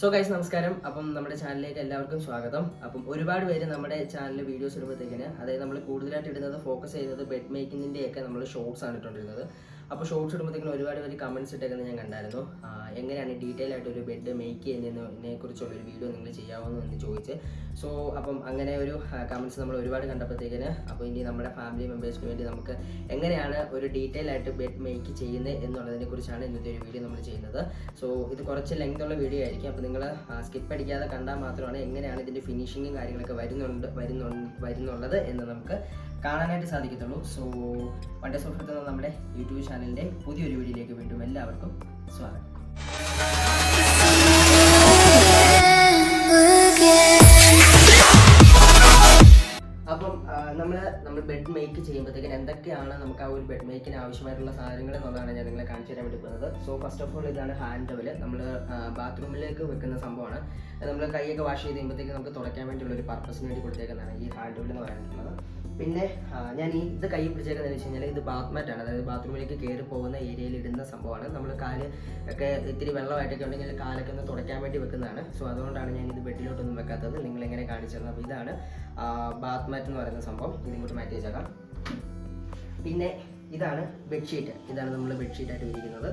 So guys നമസ്കാരം. അപ്പം നമ്മുടെ ചാനലിലേക്ക് എല്ലാവർക്കും സ്വാഗതം. അപ്പം ഒരുപാട് പേര് നമ്മുടെ ചാനലിൽ വീഡിയോസ് ഇടുമ്പോഴത്തേക്കിന് അതായത് നമ്മൾ കൂടുതലായിട്ട് ഇടുന്നത് ഫോക്കസ് ചെയ്യുന്നത് ബെഡ് മേക്കിങ്ങിൻ്റെയൊക്കെ നമ്മൾ ഷോർട്സ് ആണ് ഇട്ടുകൊണ്ടിരുന്നത്. അപ്പോൾ ഷോർട്സ് ഇടുമ്പോഴത്തേക്കിന് ഒരുപാട് പേര് കമൻറ്റ്സ് ഇട്ടേക്കുന്നത് ഞാൻ കണ്ടായിരുന്നു. എങ്ങനെയാണ് ഡീറ്റെയിൽ ആയിട്ട് ഒരു ബെഡ് മേക്ക് ചെയ്യുന്നതിനെ കുറിച്ചുള്ളൊരു വീഡിയോ നിങ്ങൾ ചെയ്യാമോ എന്ന് ചോദിച്ച്. സോ അപ്പം അങ്ങനെ ഒരു കമൻറ്റ്സ് നമ്മൾ ഒരുപാട് കണ്ടപ്പോഴത്തേക്കിന് അപ്പോൾ ഇനി നമ്മുടെ ഫാമിലി മെമ്പേഴ്സിന് വേണ്ടി നമുക്ക് എങ്ങനെയാണ് ഒരു ഡീറ്റെയിൽ ആയിട്ട് ബെഡ് മേക്ക് ചെയ്യുന്നത് എന്നുള്ളതിനെ കുറിച്ചാണ് ഇന്നത്തെ ഒരു വീഡിയോ നമ്മൾ ചെയ്യുന്നത്. സോ ഇത് കുറച്ച് ലെങ്ത് ഉള്ള വീഡിയോ ആയിരിക്കും. അപ്പോൾ നിങ്ങൾ സ്കിപ്പ് അടിക്കാതെ കണ്ടാൽ മാത്രമാണ് എങ്ങനെയാണ് ഇതിൻ്റെ ഫിനിഷിങ്ങും കാര്യങ്ങളൊക്കെ വരുന്നുള്ളത് എന്ന് നമുക്ക് കാണാനായിട്ട് സാധിക്കത്തുള്ളൂ. സോ വൺ ഡേ സോഫ്റ്റ് എന്ന നമ്മുടെ യൂട്യൂബ് ചാനലിൻ്റെ പുതിയൊരു വീഡിയോയിലേക്ക് വീണ്ടും എല്ലാവർക്കും സ്വാഗതം. അപ്പം നമ്മൾ ബെഡ് മേക്ക് ചെയ്യുമ്പോഴത്തേക്കും എന്തൊക്കെയാണ് നമുക്ക് ആ ഒരു ബെഡ് മേക്കിന് ആവശ്യമായിട്ടുള്ള സാധനങ്ങൾ എന്നുള്ളതാണ് ഞാൻ നിങ്ങളെ കാണിച്ചു തരാൻ വേണ്ടി പോകുന്നത്. സോ ഫസ്റ്റ് ഓഫ് ഓൾ ഇതാണ് ഹാൻഡ് ടവൽ. നമ്മൾ ബാത്റൂമിലേക്ക് വെക്കുന്ന സംഭവമാണ്. നമ്മൾ കൈയൊക്കെ വാഷ് ചെയ്ത് കഴിയുമ്പോഴത്തേക്ക് നമുക്ക് തുടയ്ക്കാൻ വേണ്ടിയുള്ള ഒരു പർപ്പസിന് വേണ്ടി കൊടുത്തേക്കുന്നതാണ് ഈ ഹാൻഡ് ടവൽ എന്ന് പറയുന്നത്. പിന്നെ ഞാൻ ഇത് കൈ പിടിച്ചേക്കുന്നതെന്ന് വെച്ച് കഴിഞ്ഞാൽ ഇത് ബാത്ത് മാറ്റാണ്. അതായത് ബാത്റൂമിലേക്ക് കയറി പോകുന്ന ഏരിയയിൽ ഇടുന്ന സംഭവമാണ്. നമ്മൾ കാല് ഒക്കെ ഇത്തിരി വെള്ളമായിട്ടൊക്കെ ഉണ്ടെങ്കിൽ കാലൊക്കെ ഒന്ന് തുടയ്ക്കാൻ വേണ്ടി വെക്കുന്നതാണ്. സോ അതുകൊണ്ടാണ് ഞാൻ ഇത് ബെഡിലോട്ടൊന്നും വെക്കാത്തത്. നിങ്ങളെങ്ങനെ കാണിച്ചത്. അപ്പോൾ ഇതാണ് ബാത്ത് മാറ്റ് എന്ന് പറയുന്ന സംഭവം. ഇതിങ്ങോട്ട് മാറ്റി വെച്ചേക്കാം. പിന്നെ ഇതാണ് ബെഡ്ഷീറ്റ്. ഇതാണ് നമ്മൾ ബെഡ്ഷീറ്റായിട്ട് വിരിക്കുന്നത്.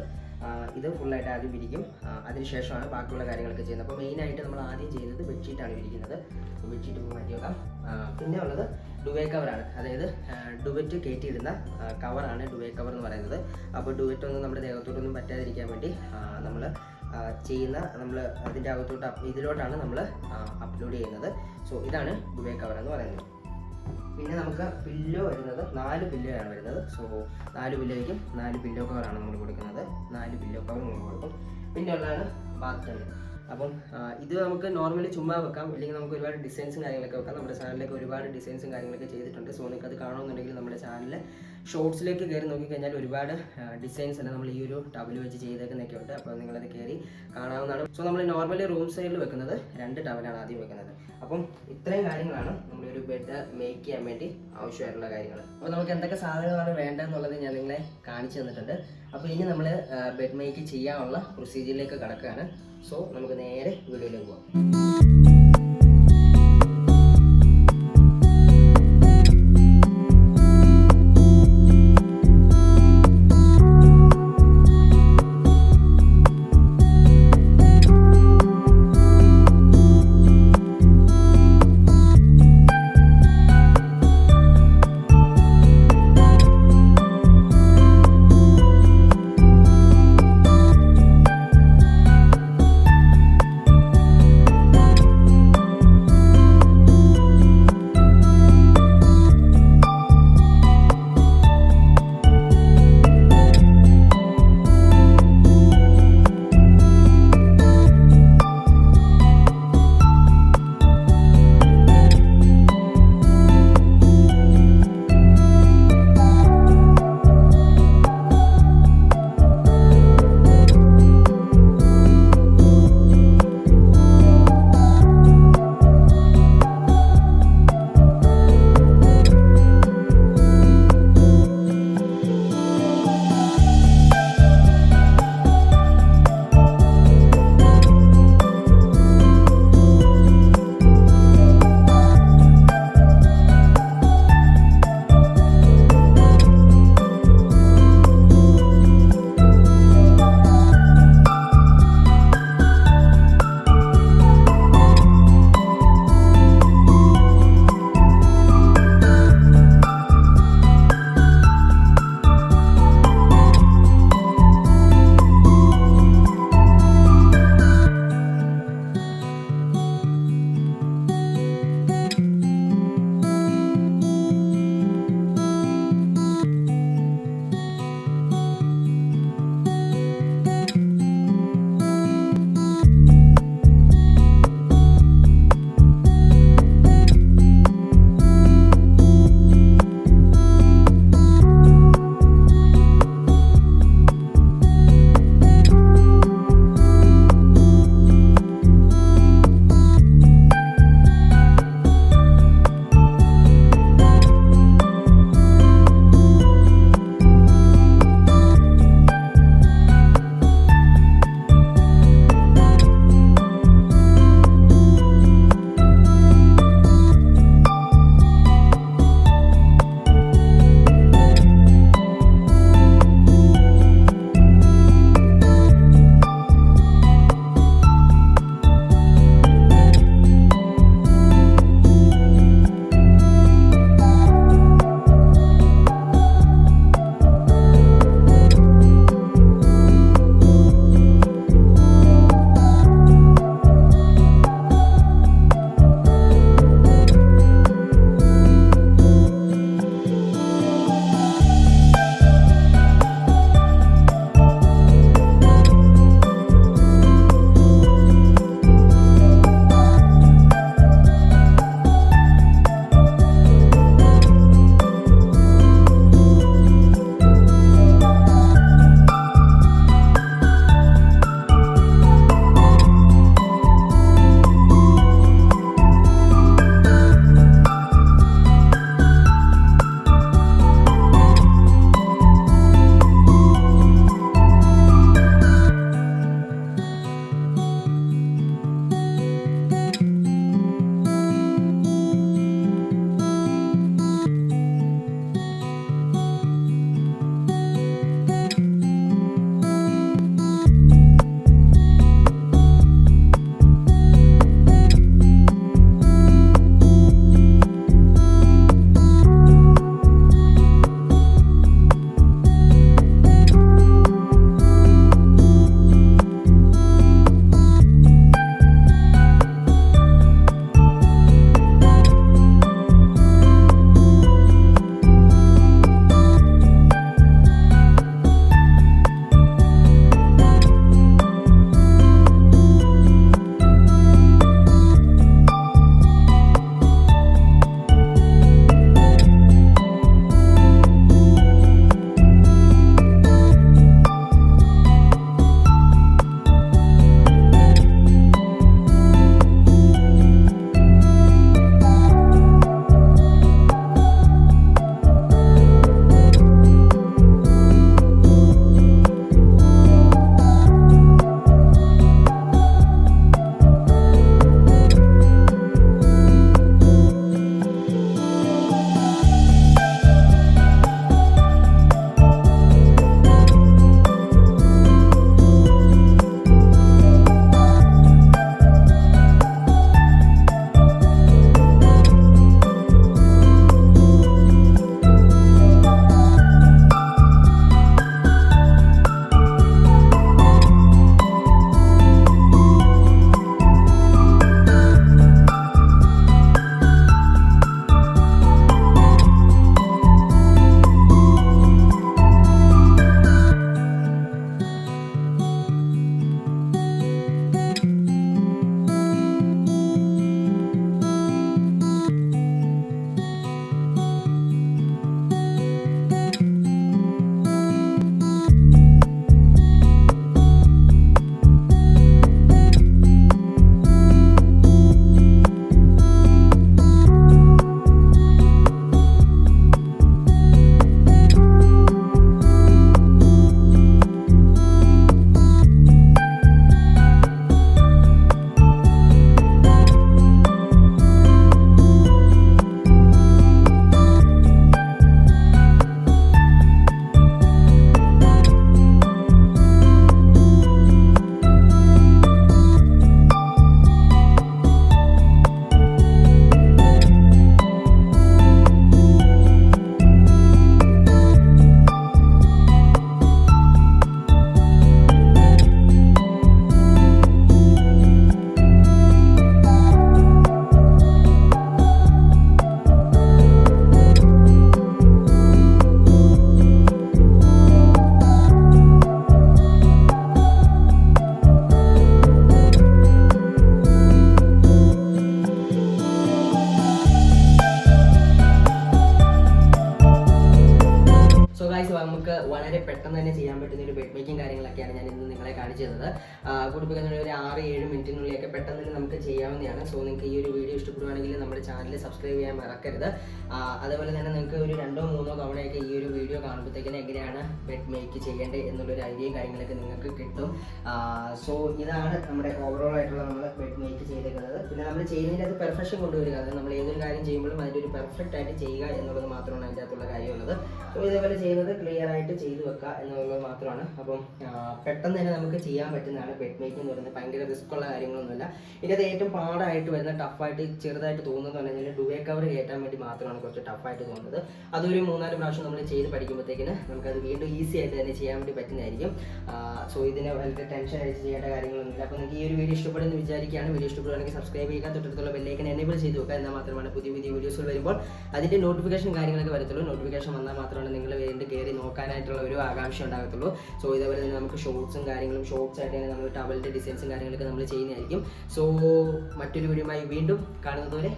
ഇത് ഫുള്ളായിട്ട് ആദ്യം വിരിക്കും. അതിനുശേഷമാണ് ബാക്കിയുള്ള കാര്യങ്ങളൊക്കെ ചെയ്യുന്നത്. അപ്പോൾ മെയിനായിട്ട് നമ്മൾ ആദ്യം ചെയ്യുന്നത് ബെഡ്ഷീറ്റാണ് വിരിക്കുന്നത്. ബെഡ്ഷീറ്റ് മാറ്റി വെക്കാം. പിന്നെ ഉള്ളത് ഡുവേ കവറാണ്. അതായത് ഡുവറ്റ് കയറ്റിയിടുന്ന കവറാണ് ഡുവേ കവർ എന്ന് പറയുന്നത്. അപ്പോൾ ഡുവറ്റൊന്നും നമ്മുടെ ദേഹത്തോട്ടൊന്നും പറ്റാതിരിക്കാൻ വേണ്ടി നമ്മൾ അതിൻ്റെ അകത്തോട്ട് ഇതിലോട്ടാണ് നമ്മൾ അപ്ലോഡ് ചെയ്യുന്നത്. സോ ഇതാണ് ഡുവേ കവർ എന്ന് പറയുന്നത്. പിന്നെ നമുക്ക് പില്ലോ വരുന്നത് 4 പില്ലോയാണ് വരുന്നത്. സോ 4 പില്ലോയ്ക്കും 4 പില്ലോ കവറാണ് നമ്മൾ കൊടുക്കുന്നത്. 4 പില്ലോ കവർ നമ്മൾ കൊടുക്കും. പിന്നെ ഉള്ളതാണ് ബാത്ത് ടവൽ. അപ്പം ഇത് നമുക്ക് നോർമലി ചുമ്മാ വെക്കാം, അല്ലെങ്കിൽ നമുക്ക് ഒരുപാട് ഡിസൈൻസും കാര്യങ്ങളൊക്കെ വെക്കാം. നമ്മുടെ ചാനലിലേക്ക് ഒരുപാട് ഡിസൈൻസും കാര്യങ്ങളൊക്കെ ചെയ്തിട്ടുണ്ട്. സോ നിങ്ങൾക്ക് അത് കാണുമെന്നുണ്ടെങ്കിൽ നമ്മുടെ ചാനലിൽ ഷോർട്സിലേക്ക് കയറി നോക്കിക്കഴിഞ്ഞാൽ ഒരുപാട് ഡിസൈൻസ് അല്ല നമ്മൾ ഈ ഒരു ടവൽ വെച്ച് ചെയ്തേക്കുന്നൊക്കെ ഉണ്ട്. അപ്പോൾ നിങ്ങളത് കയറി കാണാവുന്നതാണ്. സോ നമ്മൾ നോർമലി റൂം സൈഡിൽ വെക്കുന്നത് 2 ടവലാണ് ആദ്യം വെക്കുന്നത്. അപ്പം ഇത്രയും കാര്യങ്ങളാണ് നമ്മളൊരു ബെഡ് മേക്ക് ചെയ്യാൻ വേണ്ടി ആവശ്യമായിട്ടുള്ള കാര്യങ്ങൾ. അപ്പോൾ നമുക്ക് എന്തൊക്കെ സാധനങ്ങളാണ് വേണ്ടതെന്നുള്ളത് ഞാൻ നിങ്ങളെ കാണിച്ചു തന്നിട്ടുണ്ട്. അപ്പോൾ ഇനി നമ്മൾ ബെഡ് മേക്ക് ചെയ്യാനുള്ള പ്രൊസീജിയറിലേക്ക് കടക്കുകയാണ്. സോ നമുക്ക് നേരെ വീഡിയോയിലേക്ക് പോകാം. തന്നെ ചെയ്യാൻ പറ്റുന്ന ഒരു ബെഡ് മേക്കിംഗ് കാര്യങ്ങളൊക്കെയാണ് ഞാൻ ഇന്ന് നിങ്ങളെ കാണിച്ചു തന്നത്. കൂടിപ്പിക്കുന്ന ഒരു 6-7 മിനിറ്റിനുള്ളിലൊക്കെ പെട്ടെന്ന് തന്നെ നമുക്ക് ചെയ്യാവുന്നതാണ്. സോ നിങ്ങൾക്ക് ഈ ഒരു വീഡിയോ ഇഷ്ടപ്പെടുവാണെങ്കിൽ നമ്മുടെ ചാനൽ സബ്സ്ക്രൈബ് ചെയ്യാൻ മറക്കരുത്. അതേപോലെ തന്നെ നിങ്ങൾക്ക് ഒരു 2-3 തവണയൊക്കെ ഈ ഒരു വീഡിയോ കാണുമ്പോഴത്തേക്കിന് എങ്ങനെയാണ് ബെഡ് മേക്ക് ചെയ്യേണ്ടത് എന്നുള്ളൊരു ഐഡിയയും കാര്യങ്ങളൊക്കെ നിങ്ങൾക്ക് കിട്ടും. സോ ഇതാണ് നമ്മുടെ ഓവറോൾ ആയിട്ടുള്ള നമ്മൾ ബെഡ് മേക്ക് ചെയ്തേക്കുന്നത്. പിന്നെ നമ്മൾ ചെയ്യുന്നതിൻ്റെ അത് പെർഫെക്ഷൻ കൊണ്ടുവരിക, അതായത് നമ്മൾ ഏതൊരു കാര്യം ചെയ്യുമ്പോഴും അതിൻ്റെ ഒരു പെർഫെക്റ്റ് ആയിട്ട് ചെയ്യുക എന്നുള്ളത് മാത്രമാണ് അതിൻ്റെ അകത്തുള്ള കാര്യമുള്ളത്. സോ ഇതേപോലെ ചെയ്യുന്നത് ക്ലിയർ ആയിട്ട് ചെയ്തു വെക്കുക എന്നുള്ളത് മാത്രമാണ്. അപ്പം പെട്ടെന്ന് തന്നെ നമുക്ക് ചെയ്യാൻ പറ്റുന്നതാണ് ബെഡ് മേക്കിംഗ് എന്ന് പറയുന്നത്. ഭയങ്കര റിസ്ക് ഉള്ള കാര്യങ്ങളൊന്നുമില്ല. ഇതിൻ്റെ ഏറ്റവും പാടായിട്ട് വരുന്ന ടഫായിട്ട് ചെറുതായിട്ട് തോന്നുന്നത് പറഞ്ഞാൽ ഡുവേ കവർ കയറ്റാൻ വേണ്ടി മാത്രമാണ് കുറച്ച് ടഫായിട്ട് തോന്നുന്നത്. അതൊരു 3-4 പ്രാവശ്യം നമ്മൾ ചെയ്ത് പഠിക്കുമ്പോഴത്തേക്കിന് നമുക്കത് വീണ്ടും ഈസി ആയിട്ട് തന്നെ ചെയ്യാൻ വേണ്ടി പറ്റുന്നതായിരിക്കും. സോ ഇതിനെ വളരെ ടെൻഷൻ അടിച്ച് ചെയ്യേണ്ട കാര്യങ്ങളൊന്നുമില്ല. അപ്പോൾ നിങ്ങൾക്ക് ഈ ഒരു വീഡിയോ ഇഷ്ടപ്പെടുമെന്ന് വിചാരിക്കുകയാണ്. വീഡിയോ ഇഷ്ടപ്പെടുകയാണെങ്കിൽ സബ്സ്ക്രൈബ് ചെയ്യുക, തൊട്ടടുത്തുള്ള ബെല്ലൈക്കൻ എനേബിൾ ചെയ്ത് വെക്കുക. എന്നാൽ മാത്രമാണ് പുതിയ വീഡിയോസുകൾ വരുമ്പോൾ അതിൻ്റെ നോട്ടിഫിക്കേഷൻ കാര്യങ്ങളൊക്കെ വരത്തുള്ളൂ. നോട്ടിഫിക്കേഷൻ വന്നാൽ മാത്രമാണ് നിങ്ങൾ വീണ്ടും കയറി നോക്കാനായിട്ടുള്ള ഒരു ആകാംക്ഷ ഉണ്ടാകത്തുള്ളൂ. സോ ഇതേപോലെ തന്നെ നമുക്ക് ഷോർട്സും കാര്യങ്ങളും ഷോർട്സ് ആയിട്ട് തന്നെ നമ്മൾ ടവലിൻ്റെ ഡിസൈൻസും കാര്യങ്ങളൊക്കെ നമ്മൾ ചെയ്യുന്നതായിരിക്കും. സോ മറ്റൊരു വീഡിയോയുമായി വീണ്ടും കാണുന്നതുവരെ